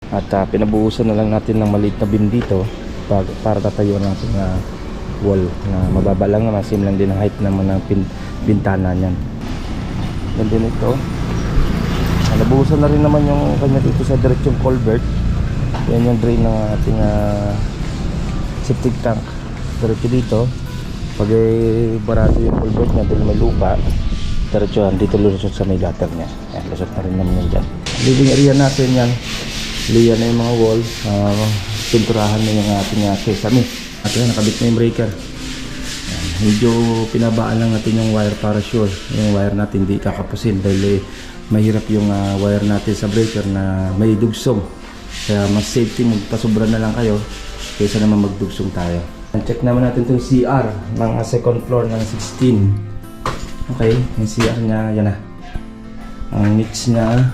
At pinabuhusan na lang natin ng maliit na bin dito para tatayuan natin na wall na mababa lang naman, same lang din ang height naman ng bintana niyan. Yan din ito. Nabuhusan na rin naman yung kanya dito sa diretsong culvert. Yan yung drain ng ating septic tank. Diretso dito. Pag barato yung culvert niya dahil may lupa, diretso dito lusot sa may gutter niya. Yan, lusot na rin naman yan dyan. Living area natin yan. Liyan na yung mga wall. Pinturahan na yung ating sesame. At yan, nakabit na yung breaker. Yan, medyo pinabaan lang natin yung wire para sure yung wire natin di kakapusin dahil mahirap yung wire natin sa breaker na may dugsong. Kaya mas safety magpasobra na lang kayo kaysa naman magdugsong tayo. Check naman natin itong CR ng second floor ng 16. Okay, yung CR nya, yan na. Ang niche nya,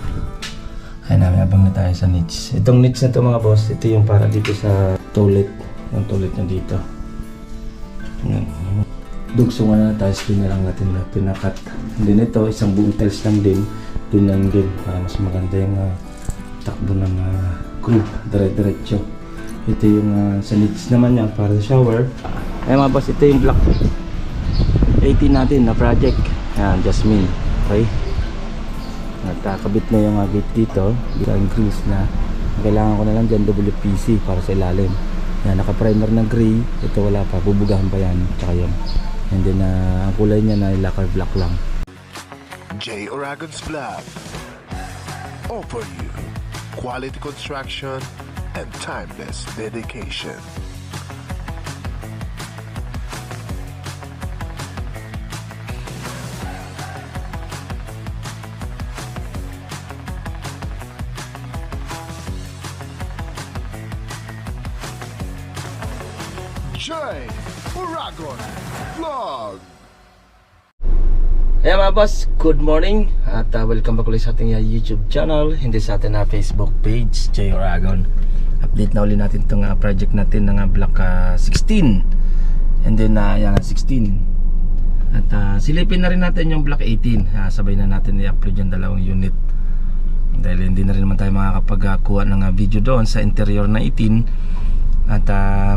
ay namin abang na tayo sa niche. Itong niche na ito mga boss, ito yung para dito sa toilet. Yung toilet na dito. Yan. Dugsungan na tayo, spin na lang natin na pinakat. Then ito, isang buong tiles lang din. Doon lang din para mas maganda yung takbo ng crew. Dire-diretso. Ito yung sa niche naman yan para sa shower. Ay mga boss, ito yung block 18 natin na project. Yan, Jasmine. Okay. Nakakabit na yung gate dito. Ang grease na kailangan ko na lang dyan WPC para sa ilalim. Yan, naka-primer na gray. Ito wala pa, bubugahan pa yan. Tsaka yan. And then ang kulay niya na lacquer black lang. J. Oragon's Vlog offer you quality construction and timeless dedication. J. Oragon Vlog. Hey mga boss, good morning at welcome back ulit sa ating YouTube channel, hindi sa ating Facebook page, J. Oragon. Update na ulit natin itong project natin ng block 16 and then yan 16 at silipin na rin natin yung block 18. Sabay na natin i-upload yung dalawang unit dahil hindi na rin naman tayo makakapagkuha ng video doon sa interior na 18 at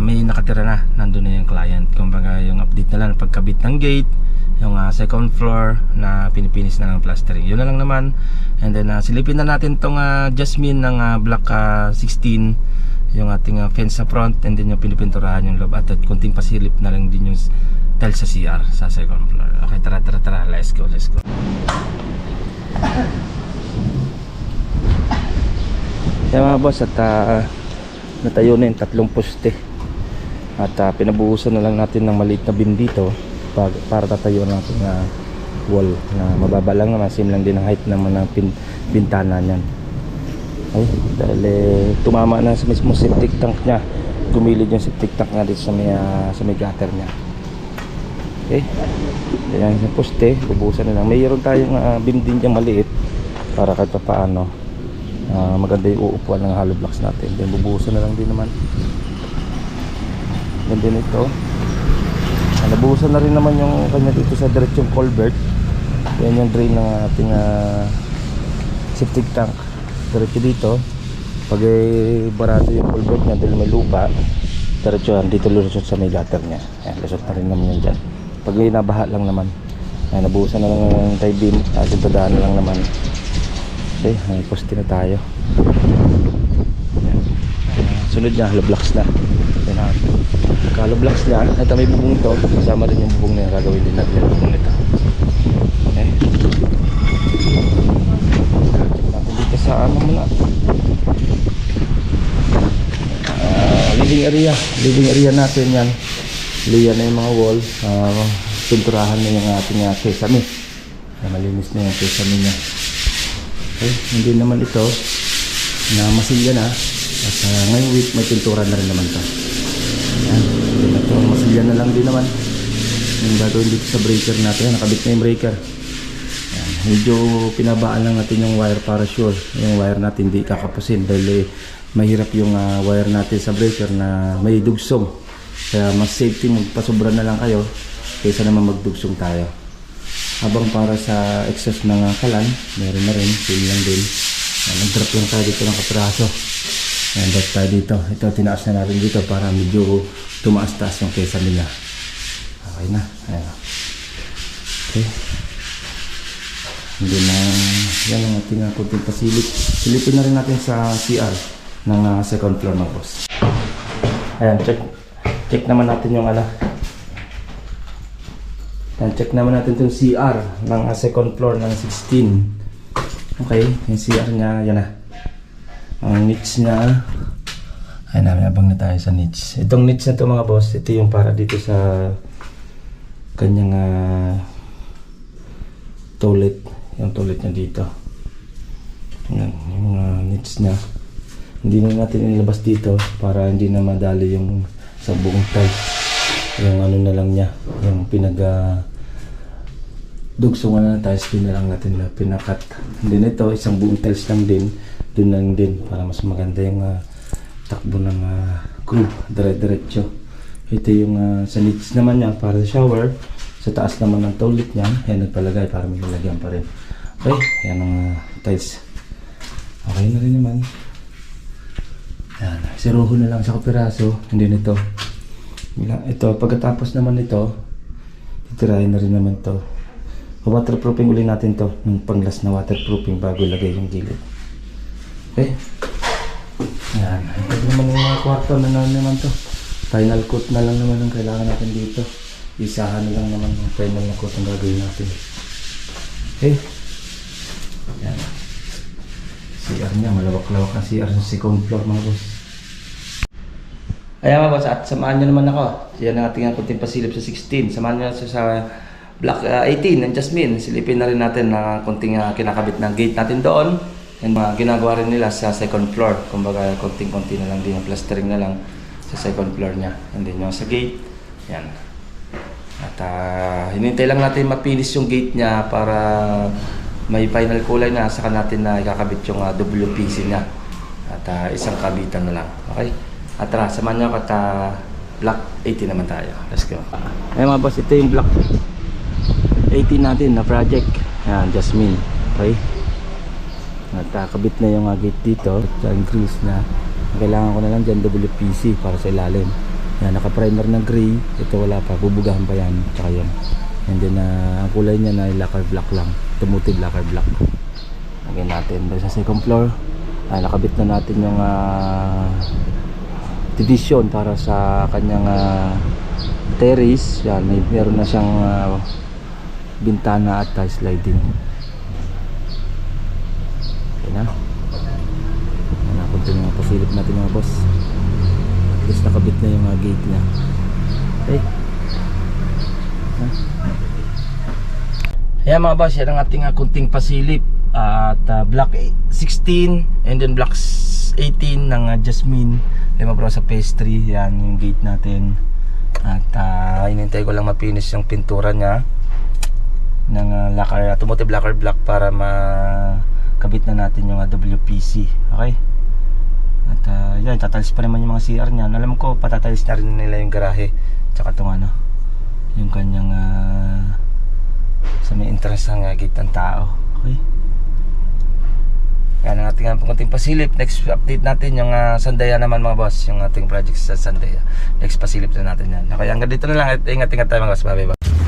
may nakatira na, nandun na yung client. Kumbaga yung update na lang pagkabit ng gate, yung second floor na pinipinis na ng plastering, yun na lang naman. And then silipin na natin tong Jasmine ng block 16, yung ating fence sa front, and then yung pinipinturahan yung loob at kunting pasilip na lang din yung tile sa CR sa second floor. Okay, tara, let's go. Yan mga boss, at natayo na yung tatlong poste at pinabuhusan na lang natin ng maliit na bin dito para tatayuan natin na wall na mababa lang naman, same lang din ang height naman ng bintana niyan. Ay, dahil tumama na sa mismo septic tank nya, gumilid yung septic tank nga dito sa may gutter nya. Okay, ayan yung poste, bubuhusan na lang. Mayroon tayong bin din dyan maliit para kahit pa paano maganda yung uupuan ng hollow blocks natin. Then bubuhusan na lang din naman. Then din ito, nabuhusan na rin naman yung kanya dito sa diretsong culvert. Yan yung drain ng ating septic tank. Diretso dito. Pag barato yung culvert niya dahil may lupa, diretso dito lusot sa may gutter niya. Yan, lusot na rin naman yan dyan. Pag nabaha lang naman, yan, nabuhusan na lang ng tie beam, daan na lang naman. Okay, may poste na tayo. Sunod niya, hollow blocks na. Hollow blocks niya, ito may bubong ito. Kasama rin yung bubong na gagawin din natin yung bubong nito. Okay. Natin dito sa ano muna. Living area natin yan. Liyan na yung mga wall. Pinturahan na yung ating sesame. Malinis na yung sesame niya. Okay, hindi naman ito na masilya na at ngayong week may pintura na rin naman ito. Ayan, ito masilya na lang din naman yung gagawin dito sa breaker natin. Nakabit na yung breaker. Ayan, medyo pinabaan lang natin yung wire para sure yung wire natin hindi kakapusin dahil mahirap yung wire natin sa breaker na may dugsong. Kaya mas safety magpasobra na lang kayo kaysa naman magdugsong tayo. Habang para sa exhaust ng kalan, meron na rin, same lang din. Nag-drop lang tayo dito ng kapraso. Ayan, back tayo dito. Ito, tinaas na natin dito para medyo tumaas-taas yung kesa nila. Okay na. Ayan. Okay. Hindi na, yan ang ating kunting pasilip. Silipin na rin natin sa CR ng second floor mga boss. Ayan, check naman natin yung Ayan, check naman natin itong CR ng second floor ng 16. Okay, yung CR niya, yan na. Ang niche niya, ay nabang na tayo sa niche. Itong niche na ito mga boss, ito yung para dito sa kanyang toilet. Yung toilet niya dito. Yan, yung niche niya. Hindi na natin ilabas dito para hindi na madali yung sa buong tiles. Yung ano na lang niya, yung dugsungan na tiles, din na lang natin na pinakat. Hindi na ito, isang buong tiles lang din. Doon lang din para mas maganda yung takbo ng crew, dire-diretso. Ito yung sa niche naman niya para sa shower. Sa taas naman ng toilet niya, yan nagpalagay para may lalagyan pa rin. Okay, yan ang tiles. Okay na rin naman. Yan, siruho na lang sa kapiraso, hindi nito. Ito, pagkatapos naman ito, titirahin na rin naman to. Waterproofing uli natin to, ng panglas na waterproofing bago ilagay yung gilid. Okay. Yan, ito naman yung mga kwarto na naman to. Final coat na lang naman ang kailangan natin dito. Isahan na lang naman yung final na coat ang gagawin natin. Okay. Yan. CR niya, malawak-lawak ang CR sa second floor mga boss. Ayan mga boss, at samahan nyo naman ako. Yan ang ating kunting pasilip sa 16. Samahan nyo sa block 18 ng Jasmine. Silipin na rin natin na kunting kinakabit ng gate natin doon. And ginagawa rin nila sa second floor. Kumbaga konting-konti na lang din yung plastering na lang sa second floor niya. And then yung sa gate, yan. At hinintay lang natin mapinis yung gate niya para may final kulay na. Saka natin na ikakabit yung WPC niya. At isang kabitan na lang. Okay? At tara, samahan nyo at block 18 naman tayo. Let's go. Ayan mga boss, ito yung block 18 natin na project. Ayan, Jasmine. Okay? At kabit na yung gate dito. At grease na. Kailangan ko na lang dyan WPC para sa ilalim. Yan, naka-primer ng gray. Ito wala pa, bubugahan pa yan. Tsaka yan. And then ang kulay niya na lacquer black lang. Automotive lacquer black. Lagyan natin doon sa second floor. Nakabit na natin yung division para sa kanyang terrace. Yan, meron na siyang bintana at sliding. Okay na. Napunta yung pasilip natin mga boss. At least nakabit na yung gate niya. Okay. Ayan mga boss, yan ang ating kunting pasilip at block 16 and then block 18 ng Jasmine. Lima bro sa pastry, yan yung gate natin. At hinintay ko lang mapinis yung pintura niya ng lacquer, automotive lacquer black para makabit na natin yung WPC. Okay? At yan, tatalis pa naman yung mga CR niya. Alam ko, patatalis na rin nila yung garahe. Tsaka itong yung kanyang sa may entrance ng gate ng tao. Okay? Yan ang ating kunting pasilip. Next update natin yung Sandaya naman mga boss. Yung ating project sa Sandaya. Next pasilip na natin yan. Okay, hanggang dito na lang. Ingat-ingat tayo mga boss. Bye bye.